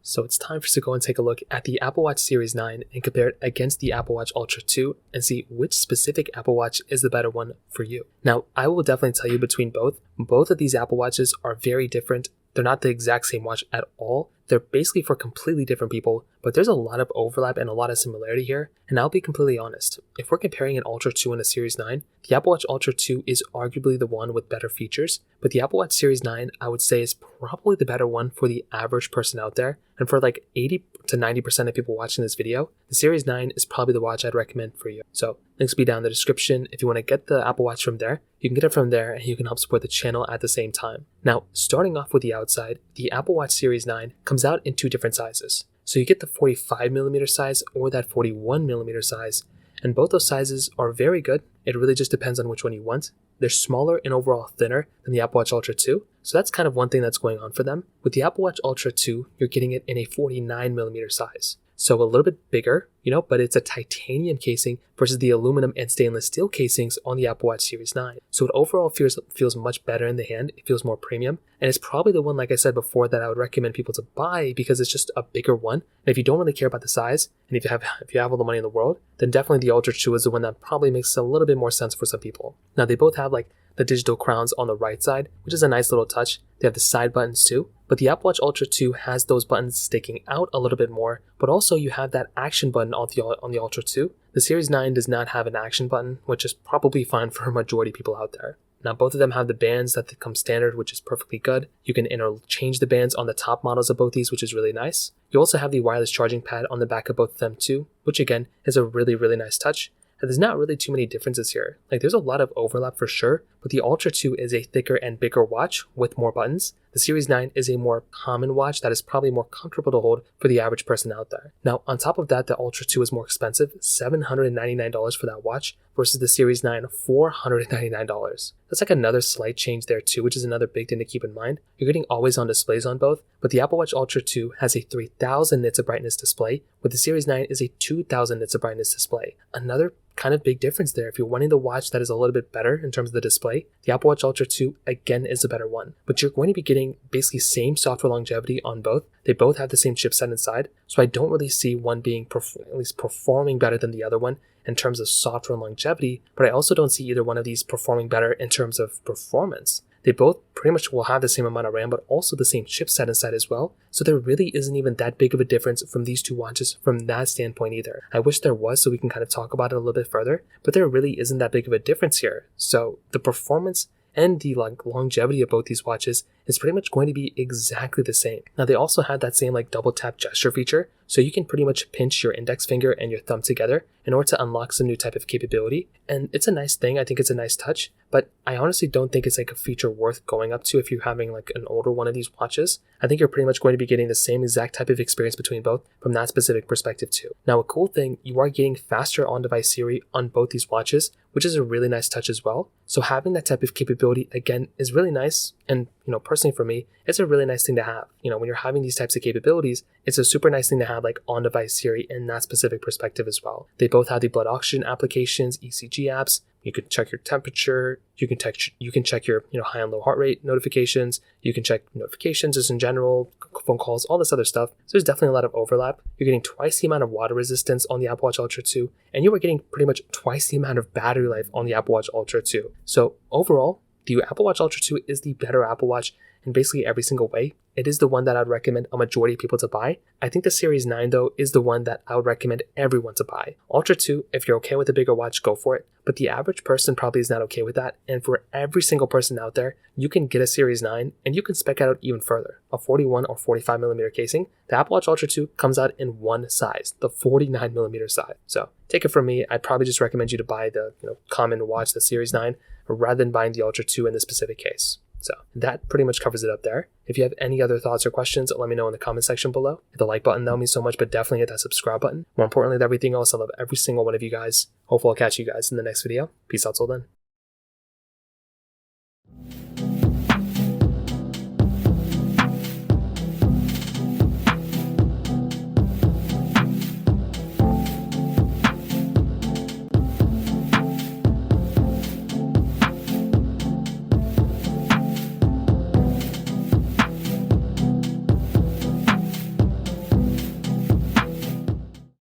So it's time for us to go and take a look at the Apple Watch Series 9 and compare it against the Apple Watch Ultra 2 and see which specific Apple Watch is the better one for you. Now, I will definitely tell you between both of these Apple Watches are very different. They're not the exact same watch at all. They're basically for completely different people, but there's a lot of overlap and a lot of similarity here. And I'll be completely honest, if we're comparing an Ultra 2 and a Series 9, the Apple Watch Ultra 2 is arguably the one with better features, but the Apple Watch Series 9, I would say, is probably the better one for the average person out there. And for like 80 to 90% of people watching this video, the Series 9 is probably the watch I'd recommend for you. So links will be down in the description. If you want to get the Apple Watch from there, you can get it from there and you can help support the channel at the same time. Now, starting off with the outside, the Apple Watch Series 9 comes out in two different sizes. So you get the 45mm size or that 41mm size, and both those sizes are very good. It really just depends on which one you want. They're smaller and overall thinner than the Apple Watch Ultra 2, so that's kind of one thing that's going on for them. With the Apple Watch Ultra 2, you're getting it in a 49mm size. So a little bit bigger, but it's a titanium casing versus the aluminum and stainless steel casings on the Apple Watch Series 9. So it overall feels much better in the hand. It feels more premium. And it's probably the one, like I said before, that I would recommend people to buy because it's just a bigger one. And if you don't really care about the size, and if you have all the money in the world, then definitely the Ultra 2 is the one that probably makes a little bit more sense for some people. Now, they both have like the digital crowns on the right side, which is a nice little touch. They have the side buttons too, but the Apple Watch Ultra 2 has those buttons sticking out a little bit more, but also you have that action button on the Ultra 2. The Series 9 does not have an action button, which is probably fine for a majority of people out there. Now, both of them have the bands that come standard, which is perfectly good. You can interchange the bands on the top models of both these, which is really nice. You also have the wireless charging pad on the back of both of them too, which again is a really, really nice touch. And there's not really too many differences here. Like, there's a lot of overlap for sure, but the Ultra 2 is a thicker and bigger watch with more buttons. The Series 9 is a more common watch that is probably more comfortable to hold for the average person out there. Now, on top of that, the Ultra 2 is more expensive, $799 for that watch versus the Series 9, $499. That's like another slight change there too, which is another big thing to keep in mind. You're getting always on displays on both, but the Apple Watch Ultra 2 has a 3000 nits of brightness display, with the Series 9 is a 2000 nits of brightness display. Another kind of big difference there. If you're wanting the watch that is a little bit better in terms of the display, the Apple Watch Ultra 2 again is a better one, but you're going to be getting basically same software longevity on both. They both have the same chipset inside, so I don't really see one being at least performing better than the other one in terms of software and longevity, but I also don't see either one of these performing better in terms of performance. They both pretty much will have the same amount of RAM, but also the same chipset inside as well. So there really isn't even that big of a difference from these two watches from that standpoint either. I wish there was so we can kind of talk about it a little bit further, but there really isn't that big of a difference here. So the performance and the longevity of both these watches is pretty much going to be exactly the same. Now, they also have that same double tap gesture feature, so you can pretty much pinch your index finger and your thumb together in order to unlock some new type of capability. And it's a nice thing. I think it's a nice touch, but I honestly don't think it's a feature worth going up to if you're having an older one of these watches. I think you're pretty much going to be getting the same exact type of experience between both from that specific perspective too. Now, a cool thing, you are getting faster on-device Siri on both these watches, which is a really nice touch as well. So having that type of capability again is really nice, and personally for me, it's a really nice thing to have. When you're having these types of capabilities, it's a super nice thing to have on-device Siri in that specific perspective as well. They both have the blood oxygen applications, ECG apps. You can check your temperature. You can check your high and low heart rate notifications. You can check notifications just in general, phone calls, all this other stuff. So there's definitely a lot of overlap. You're getting twice the amount of water resistance on the Apple Watch Ultra 2, and you are getting pretty much twice the amount of battery life on the Apple Watch Ultra 2. So overall, the Apple Watch Ultra 2 is the better Apple Watch in basically every single way. It is the one that I'd recommend a majority of people to buy. I think the Series 9 though is the one that I would recommend everyone to buy. Ultra 2, if you're okay with a bigger watch, go for it. But the average person probably is not okay with that. And for every single person out there, you can get a Series 9 and you can spec it out even further. A 41 or 45mm casing. The Apple Watch Ultra 2 comes out in one size, the 49mm size. So take it from me, I'd probably just recommend you to buy the common watch, the Series 9, rather than buying the Ultra 2 in this specific case. So that pretty much covers it up there. If you have any other thoughts or questions, let me know in the comment section below. Hit the like button, that would mean so much, but definitely hit that subscribe button. More importantly than everything else, I love every single one of you guys. Hopefully I'll catch you guys in the next video. Peace out till then.